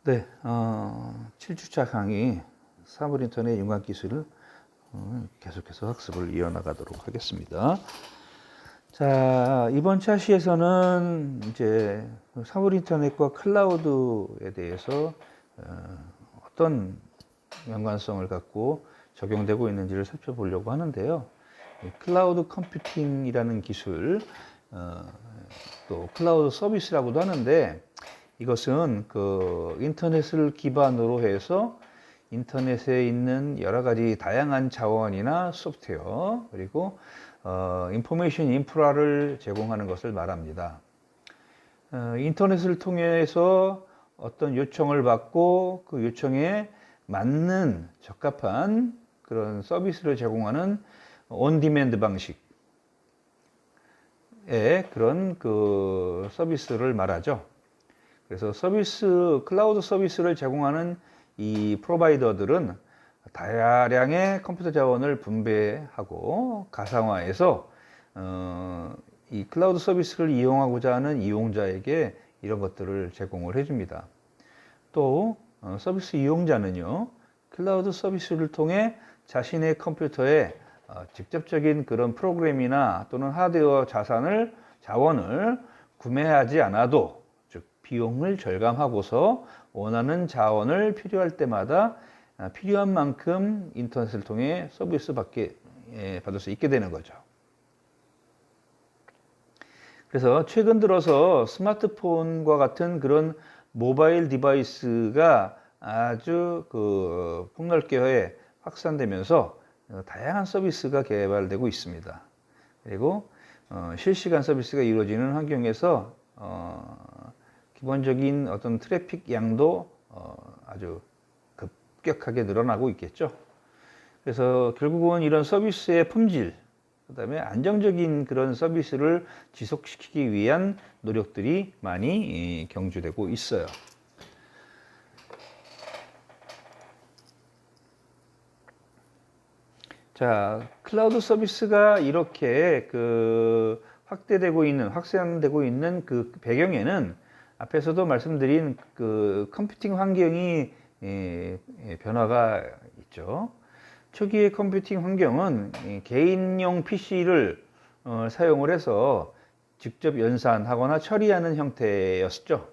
네, 7주차 강의 사물 인터넷 윤곽 기술을 계속해서 학습을 이어나가도록 하겠습니다. 자, 이번 차시에서는 이제 사물 인터넷과 클라우드에 대해서 어떤 연관성을 갖고 적용되고 있는지를 살펴보려고 하는데요. 클라우드 컴퓨팅이라는 기술, 또 클라우드 서비스라고도 하는데, 이것은 그 인터넷을 기반으로 해서 인터넷에 있는 여러 가지 다양한 자원이나 소프트웨어, 그리고 인포메이션 인프라를 제공하는 것을 말합니다. 인터넷을 통해서 어떤 요청을 받고 그 요청에 맞는 적합한 그런 서비스를 제공하는 온디맨드 방식의 그런 그 서비스를 말하죠. 그래서 클라우드 서비스를 제공하는 이 프로바이더들은 다량의 컴퓨터 자원을 분배하고 가상화해서 이 클라우드 서비스를 이용하고자 하는 이용자에게 이런 것들을 제공을 해줍니다. 또 서비스 이용자는요, 클라우드 서비스를 통해 자신의 컴퓨터에 직접적인 그런 프로그램이나 또는 하드웨어 자원을 구매하지 않아도, 비용을 절감하고서 원하는 자원을 필요할 때마다 필요한 만큼 인터넷을 통해 서비스 받을 수 있게 되는 거죠. 그래서 최근 들어서 스마트폰과 같은 그런 모바일 디바이스가 아주 폭넓게 확산되면서 다양한 서비스가 개발되고 있습니다. 그리고 실시간 서비스가 이루어지는 환경에서 기본적인 어떤 트래픽 양도 아주 급격하게 늘어나고 있겠죠. 그래서 결국은 이런 서비스의 품질, 그 다음에 안정적인 그런 서비스를 지속시키기 위한 노력들이 많이 경주되고 있어요. 자, 클라우드 서비스가 이렇게 확산되고 있는 그 배경에는 앞에서도 말씀드린 그 컴퓨팅 환경이 변화가 있죠. 초기의 컴퓨팅 환경은 개인용 PC를 사용을 해서 직접 연산하거나 처리하는 형태였죠.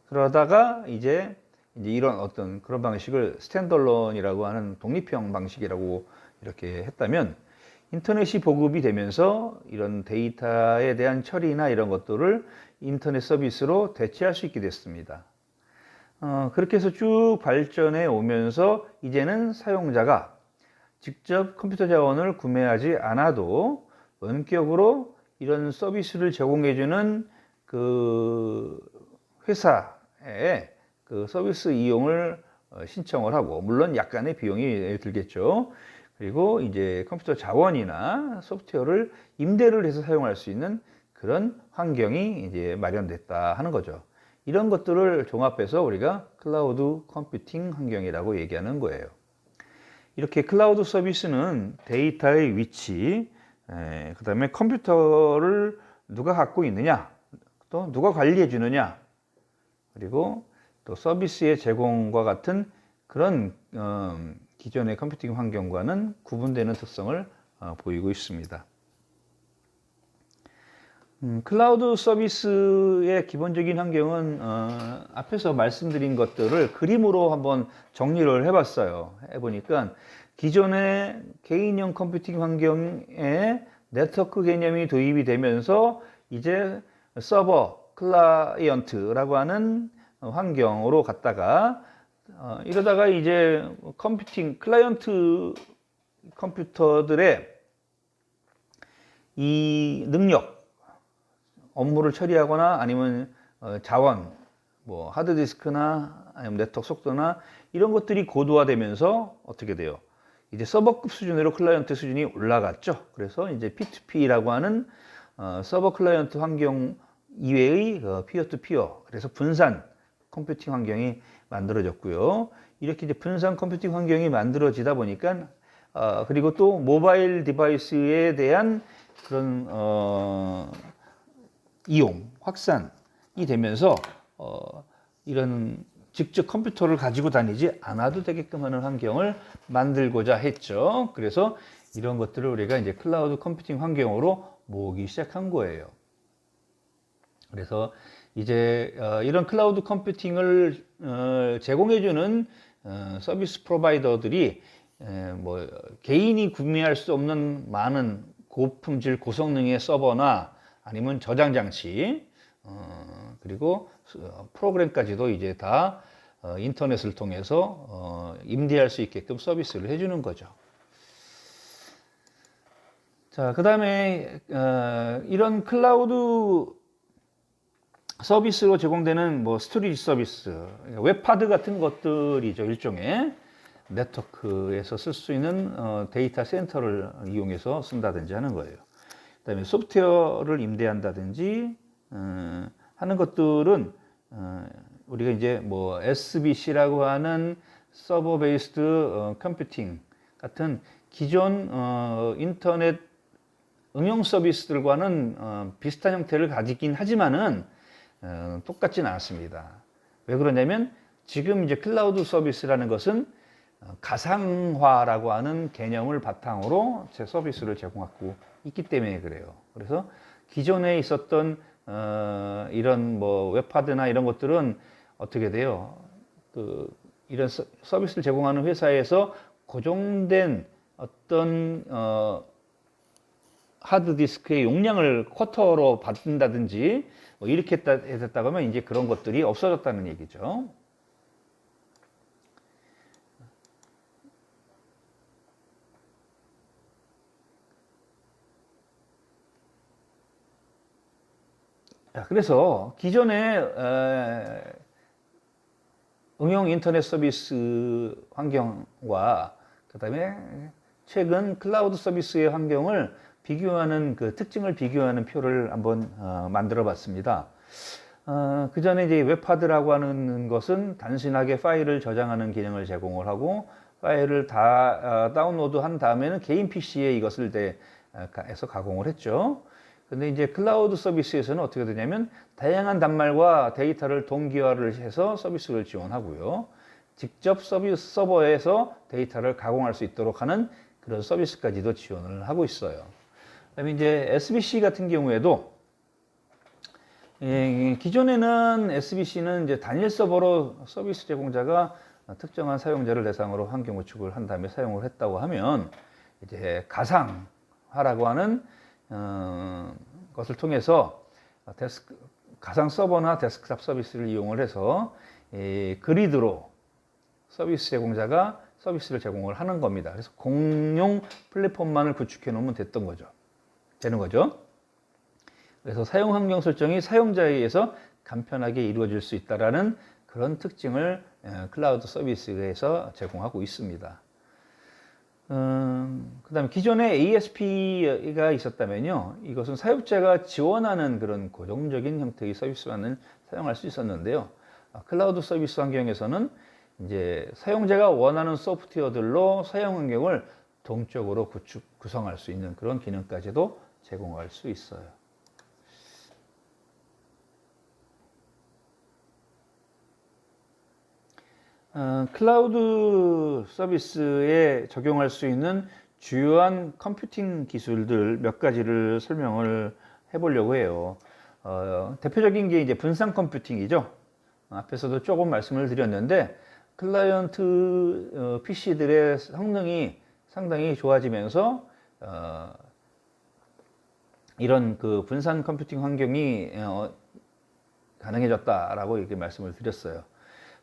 그러다가 이제 이런 어떤 그런 방식을 스탠드얼론이라고 하는 독립형 방식이라고 이렇게 했다면, 인터넷이 보급이 되면서 이런 데이터에 대한 처리나 이런 것들을 인터넷 서비스로 대체할 수 있게 됐습니다. 그렇게 해서 쭉 발전해 오면서 이제는 사용자가 직접 컴퓨터 자원을 구매하지 않아도 원격으로 이런 서비스를 제공해주는 그 회사에 그 서비스 이용을 신청을 하고, 물론 약간의 비용이 들겠죠. 그리고 이제 컴퓨터 자원이나 소프트웨어를 임대를 해서 사용할 수 있는 그런 환경이 이제 마련됐다 하는 거죠. 이런 것들을 종합해서 우리가 클라우드 컴퓨팅 환경이라고 얘기하는 거예요. 이렇게 클라우드 서비스는 데이터의 위치, 그 다음에 컴퓨터를 누가 갖고 있느냐, 또 누가 관리해 주느냐, 그리고 또 서비스의 제공과 같은 그런 기존의 컴퓨팅 환경과는 구분되는 특성을 보이고 있습니다. 클라우드 서비스의 기본적인 환경은 앞에서 말씀드린 것들을 그림으로 한번 정리를 해봤어요. 해보니까 기존의 개인용 컴퓨팅 환경에 네트워크 개념이 도입이 되면서 이제 서버, 클라이언트라고 하는 환경으로 갔다가 이러다가 이제 클라이언트 컴퓨터들의 이 능력, 업무를 처리하거나 아니면 자원, 뭐 하드디스크나 아니면 네트워크 속도나 이런 것들이 고도화되면서 어떻게 돼요? 이제 서버급 수준으로 클라이언트 수준이 올라갔죠. 그래서 이제 P2P라고 하는 서버 클라이언트 환경 이외의 피어 투 피어, 그래서 분산 컴퓨팅 환경이 만들어졌고요. 이렇게 이제 분산 컴퓨팅 환경이 만들어지다 보니까 그리고 또 모바일 디바이스에 대한 그런 이용, 확산이 되면서 이런 직접 컴퓨터를 가지고 다니지 않아도 되게끔 하는 환경을 만들고자 했죠. 그래서 이런 것들을 우리가 이제 클라우드 컴퓨팅 환경으로 모으기 시작한 거예요. 그래서 이제 이런 클라우드 컴퓨팅을 제공해주는 서비스 프로바이더들이 뭐 개인이 구매할 수 없는 많은 고품질 고성능의 서버나 아니면 저장 장치 그리고 프로그램까지도 이제 다 인터넷을 통해서 임대할 수 있게끔 서비스를 해주는 거죠. 자, 그 다음에 이런 클라우드 서비스로 제공되는 뭐 스토리지 서비스, 웹하드 같은 것들이죠. 일종의 네트워크에서 쓸 수 있는 데이터 센터를 이용해서 쓴다든지 하는 거예요. 그 다음에 소프트웨어를 임대한다든지 하는 것들은 우리가 이제 뭐 SBC라고 하는 서버 베이스드 컴퓨팅 같은 기존 인터넷 응용 서비스들과는 비슷한 형태를 가지긴 하지만은 똑같지는 않습니다. 왜 그러냐면 지금 이제 클라우드 서비스라는 것은 가상화라고 하는 개념을 바탕으로 제 서비스를 제공하고 있기 때문에 그래요. 그래서 기존에 있었던 이런 뭐 웹하드나 이런 것들은 어떻게 돼요? 이런 서비스를 제공하는 회사에서 고정된 어떤 하드디스크의 용량을 쿼터로 받는다든지 뭐 이렇게 됐다고 하면 이제 그런 것들이 없어졌다는 얘기죠. 그래서 기존의 응용 인터넷 서비스 환경과 그다음에 최근 클라우드 서비스의 환경을 비교하는 그 특징을 비교하는 표를 한번 만들어 봤습니다. 그 전에 이제 웹하드라고 하는 것은 단순하게 파일을 저장하는 기능을 제공을 하고 파일을 다 다운로드 한 다음에는 개인 PC에 이것을 해서 가공을 했죠. 근데 이제 클라우드 서비스에서는 어떻게 되냐면 다양한 단말과 데이터를 동기화를 해서 서비스를 지원하고요. 직접 서비스 서버에서 데이터를 가공할 수 있도록 하는 그런 서비스까지도 지원을 하고 있어요. 그다음에 이제 SBC 같은 경우에도 기존에는 SBC는 이제 단일 서버로 서비스 제공자가 특정한 사용자를 대상으로 환경 구축을 한 다음에 사용을 했다고 하면 이제 가상화라고 하는 것을 통해서 가상 서버나 데스크탑 서비스를 이용을 해서 그리드로 서비스 제공자가 서비스를 제공을 하는 겁니다. 그래서 공용 플랫폼만을 구축해 놓으면 되는 거죠. 그래서 사용 환경 설정이 사용자에 의해서 간편하게 이루어질 수 있다라는 그런 특징을 클라우드 서비스에서 제공하고 있습니다. 그다음에 기존에 ASP가 있었다면요, 이것은 사용자가 지원하는 그런 고정적인 형태의 서비스만을 사용할 수 있었는데요. 클라우드 서비스 환경에서는 이제 사용자가 원하는 소프트웨어들로 사용 환경을 동적으로 구성할 수 있는 그런 기능까지도 제공할 수 있어요. 클라우드 서비스에 적용할 수 있는 주요한 컴퓨팅 기술들 몇 가지를 설명을 해보려고 해요. 대표적인 게 이제 분산 컴퓨팅이죠. 앞에서도 조금 말씀을 드렸는데 클라이언트 PC들의 성능이 상당히 좋아지면서 이런 그 분산 컴퓨팅 환경이 가능해졌다라고 이렇게 말씀을 드렸어요.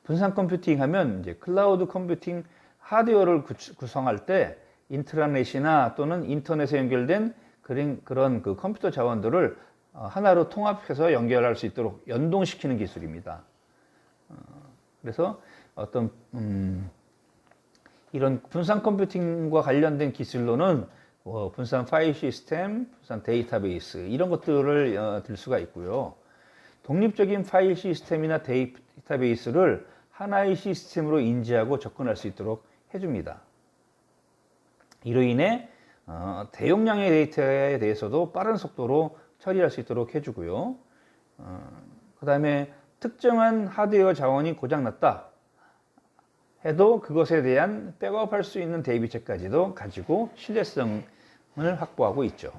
분산 컴퓨팅 하면 이제 클라우드 컴퓨팅 하드웨어를 구성할 때 인트라넷이나 또는 인터넷에 연결된 그런 그 컴퓨터 자원들을 하나로 통합해서 연결할 수 있도록 연동시키는 기술입니다. 그래서 어떤 이런 분산 컴퓨팅과 관련된 기술로는 분산 파일 시스템, 분산 데이터베이스 이런 것들을 들 수가 있고요. 독립적인 파일 시스템이나 데이터베이스를 하나의 시스템으로 인지하고 접근할 수 있도록 해줍니다. 이로 인해 대용량의 데이터에 대해서도 빠른 속도로 처리할 수 있도록 해주고요. 그 다음에 특정한 하드웨어 자원이 고장났다 해도 그것에 대한 백업할 수 있는 대비책까지도 가지고 신뢰성을 확보하고 있죠.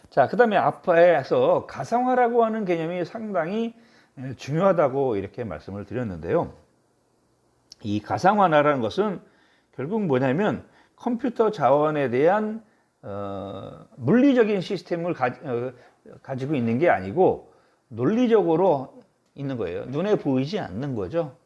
자, 그 다음에 앞에서 가상화라고 하는 개념이 상당히 중요하다고 이렇게 말씀을 드렸는데요. 이 가상화라는 것은 결국 뭐냐면 컴퓨터 자원에 대한 물리적인 시스템을 가지고 있는 게 아니고 논리적으로 있는 거예요. 눈에 보이지 않는 거죠.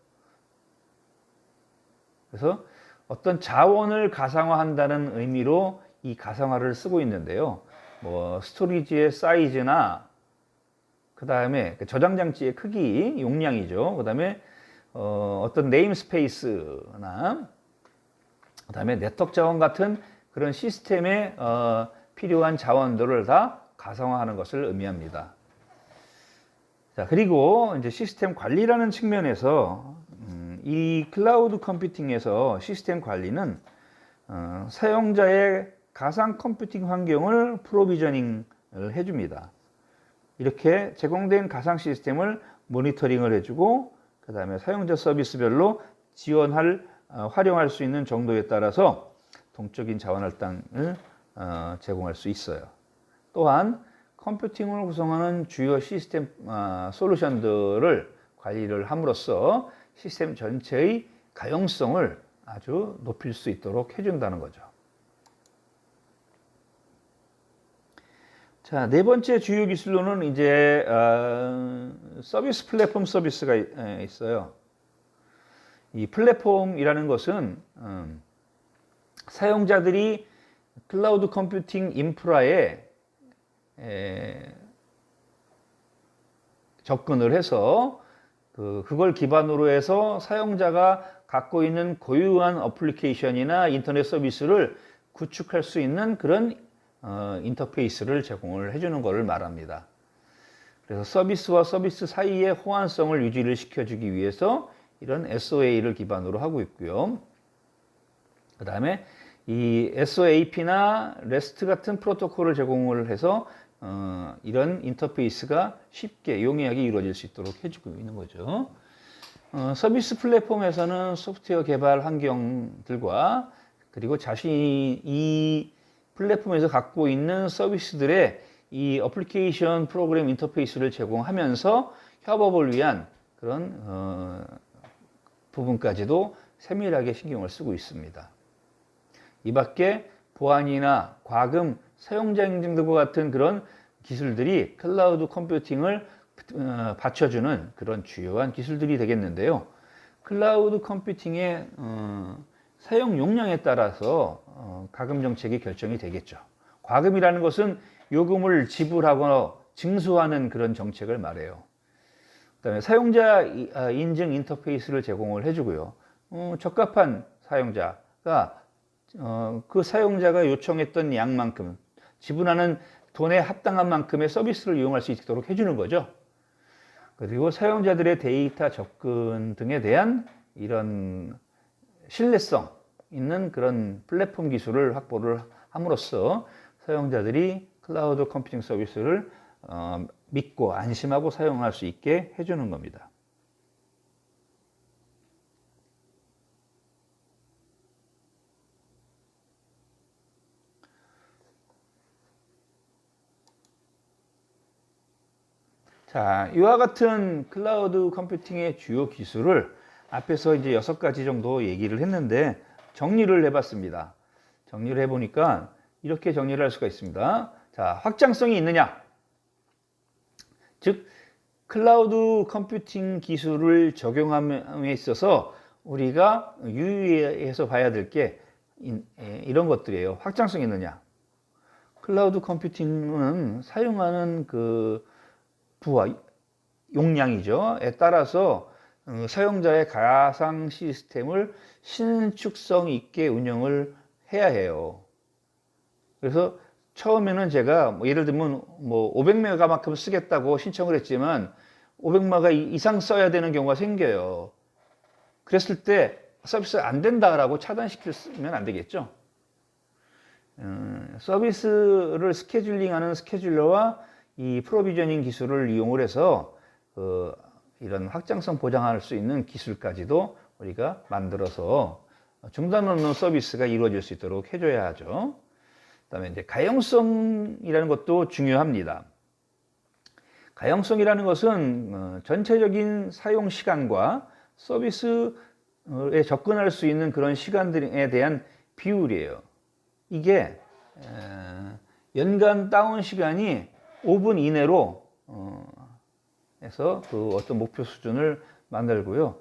그래서 어떤 자원을 가상화한다는 의미로 이 가상화를 쓰고 있는데요. 뭐 스토리지의 사이즈나 그 다음에 저장 장치의 크기, 용량이죠. 그 다음에 어떤 네임 스페이스나 그 다음에 네트워크 자원 같은 그런 시스템에 필요한 자원들을 다 가상화하는 것을 의미합니다. 자, 그리고 이제 시스템 관리라는 측면에서 이 클라우드 컴퓨팅에서 시스템 관리는 사용자의 가상 컴퓨팅 환경을 프로비저닝을 해줍니다. 이렇게 제공된 가상 시스템을 모니터링을 해주고 그 다음에 사용자 서비스별로 활용할 수 있는 정도에 따라서 동적인 자원 할당을 제공할 수 있어요. 또한 컴퓨팅을 구성하는 주요 시스템 솔루션들을 관리를 함으로써 시스템 전체의 가용성을 아주 높일 수 있도록 해준다는 거죠. 자, 네 번째 주요 기술로는 이제 서비스 플랫폼 서비스가 있어요. 이 플랫폼이라는 것은 사용자들이 클라우드 컴퓨팅 인프라에 접근을 해서 그걸 기반으로 해서 사용자가 갖고 있는 고유한 어플리케이션이나 인터넷 서비스를 구축할 수 있는 그런 인터페이스를 제공을 해주는 것을 말합니다. 그래서 서비스와 서비스 사이의 호환성을 유지를 시켜주기 위해서 이런 SOA를 기반으로 하고 있고요. 그 다음에 이 SOAP나 REST 같은 프로토콜을 제공을 해서 이런 인터페이스가 쉽게 용이하게 이루어질 수 있도록 해주고 있는 거죠. 서비스 플랫폼에서는 소프트웨어 개발 환경들과 그리고 자신이 이 플랫폼에서 갖고 있는 서비스들의 이 어플리케이션 프로그램 인터페이스를 제공하면서 협업을 위한 그런 부분까지도 세밀하게 신경을 쓰고 있습니다. 이 밖에 보안이나 과금, 사용자 인증 등과 같은 그런 기술들이 클라우드 컴퓨팅을 받쳐주는 그런 주요한 기술들이 되겠는데요. 클라우드 컴퓨팅의 사용 용량에 따라서 과금 정책이 결정이 되겠죠. 과금이라는 것은 요금을 지불하거나 징수하는 그런 정책을 말해요. 그다음에 사용자 인증 인터페이스를 제공을 해주고요. 적합한 사용자가 그 사용자가 요청했던 양만큼 지불하는 돈에 합당한 만큼의 서비스를 이용할 수 있도록 해주는 거죠. 그리고 사용자들의 데이터 접근 등에 대한 이런 신뢰성 있는 그런 플랫폼 기술을 확보를 함으로써 사용자들이 클라우드 컴퓨팅 서비스를 믿고 안심하고 사용할 수 있게 해주는 겁니다. 자, 이와 같은 클라우드 컴퓨팅의 주요 기술을 앞에서 이제 6가지 정도 얘기를 했는데 정리를 해봤습니다. 정리를 해보니까 이렇게 정리를 할 수가 있습니다. 자, 확장성이 있느냐? 즉, 클라우드 컴퓨팅 기술을 적용함에 있어서 우리가 유의해서 봐야 될 게 이런 것들이에요. 확장성이 있느냐? 클라우드 컴퓨팅은 사용하는 그 부하, 용량이죠.에 따라서 사용자의 가상 시스템을 신축성 있게 운영을 해야 해요. 그래서 처음에는 제가 예를 들면 500메가만큼 쓰겠다고 신청을 했지만 500메가 이상 써야 되는 경우가 생겨요. 그랬을 때 서비스 안 된다라고 차단시키면 안 되겠죠. 서비스를 스케줄링하는 스케줄러와 이 프로비저닝 기술을 이용을 해서 이런 확장성 보장할 수 있는 기술까지도 우리가 만들어서 중단 없는 서비스가 이루어질 수 있도록 해줘야 하죠. 그다음에 이제 가용성이라는 것도 중요합니다. 가용성이라는 것은 전체적인 사용 시간과 서비스에 접근할 수 있는 그런 시간들에 대한 비율이에요. 이게 연간 다운 시간이 5분 이내로 해서 그 어떤 목표 수준을 만들고요.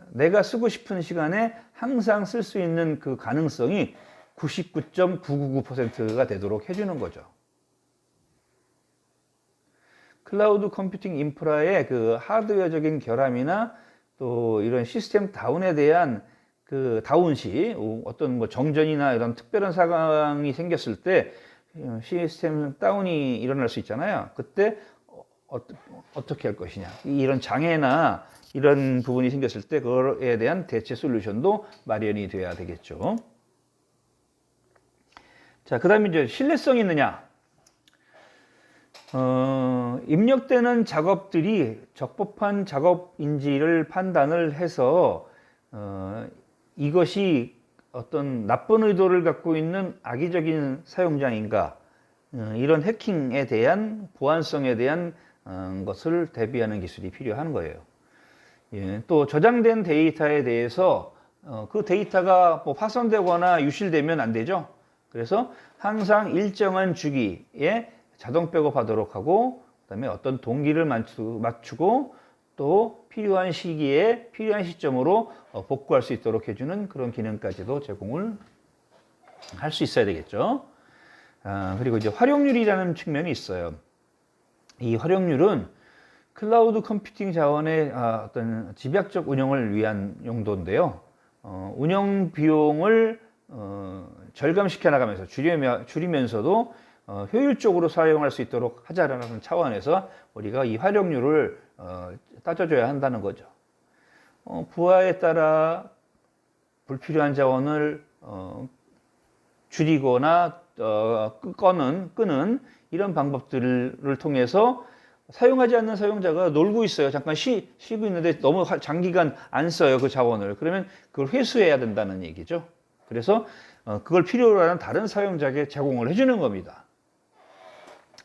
내가 쓰고 싶은 시간에 항상 쓸 수 있는 그 가능성이 99.999%가 되도록 해주는 거죠. 클라우드 컴퓨팅 인프라의 그 하드웨어적인 결함이나 또 이런 시스템 다운에 대한 그 다운 시 어떤 뭐 정전이나 이런 특별한 상황이 생겼을 때 시스템 다운이 일어날 수 있잖아요. 그때 어떻게 할 것이냐. 이런 장애나 이런 부분이 생겼을 때 그거에 대한 대체 솔루션도 마련이 돼야 되겠죠. 자, 그 다음에 이제 신뢰성이 있느냐. 입력되는 작업들이 적법한 작업인지를 판단을 해서 이것이 어떤 나쁜 의도를 갖고 있는 악의적인 사용자인가, 이런 해킹에 대한 보안성에 대한 것을 대비하는 기술이 필요한 거예요. 예, 또 저장된 데이터에 대해서 그 데이터가 뭐 파손되거나 유실되면 안 되죠. 그래서 항상 일정한 주기에 자동 백업하도록 하고, 그다음에 어떤 동기를 맞추고 또 필요한 시기에 필요한 시점으로 복구할 수 있도록 해주는 그런 기능까지도 제공을 할 수 있어야 되겠죠. 그리고 이제 활용률이라는 측면이 있어요. 이 활용률은 클라우드 컴퓨팅 자원의 어떤 집약적 운영을 위한 용도인데요. 운영 비용을 절감시켜 나가면서 줄이면서도 효율적으로 사용할 수 있도록 하자라는 차원에서 우리가 이 활용률을 따져줘야 한다는 거죠. 부하에 따라 불필요한 자원을 줄이거나 끄는 이런 방법들을 통해서 사용하지 않는 사용자가 놀고 있어요. 잠깐 쉬고 있는데 너무 장기간 안 써요, 그 자원을. 그러면 그걸 회수해야 된다는 얘기죠. 그래서 그걸 필요로 하는 다른 사용자에게 제공을 해주는 겁니다.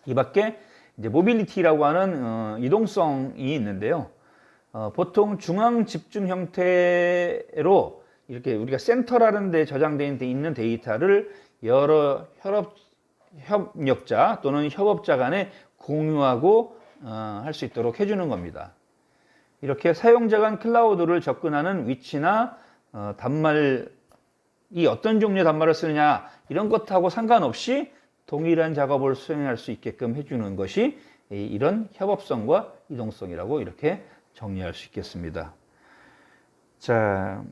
이 밖에 이제 모빌리티라고 하는 이동성이 있는데요. 보통 중앙 집중 형태로 이렇게 우리가 센터라는 데 저장되어 있는 데이터를 여러 협력자 또는 협업자 간에 공유하고 할 수 있도록 해주는 겁니다. 이렇게 사용자 간 클라우드를 접근하는 위치나 단말이 어떤 종류의 단말을 쓰느냐 이런 것하고 상관없이 동일한 작업을 수행할 수 있게끔 해주는 것이 이런 협업성과 이동성이라고 이렇게 정리할 수 있겠습니다. 자.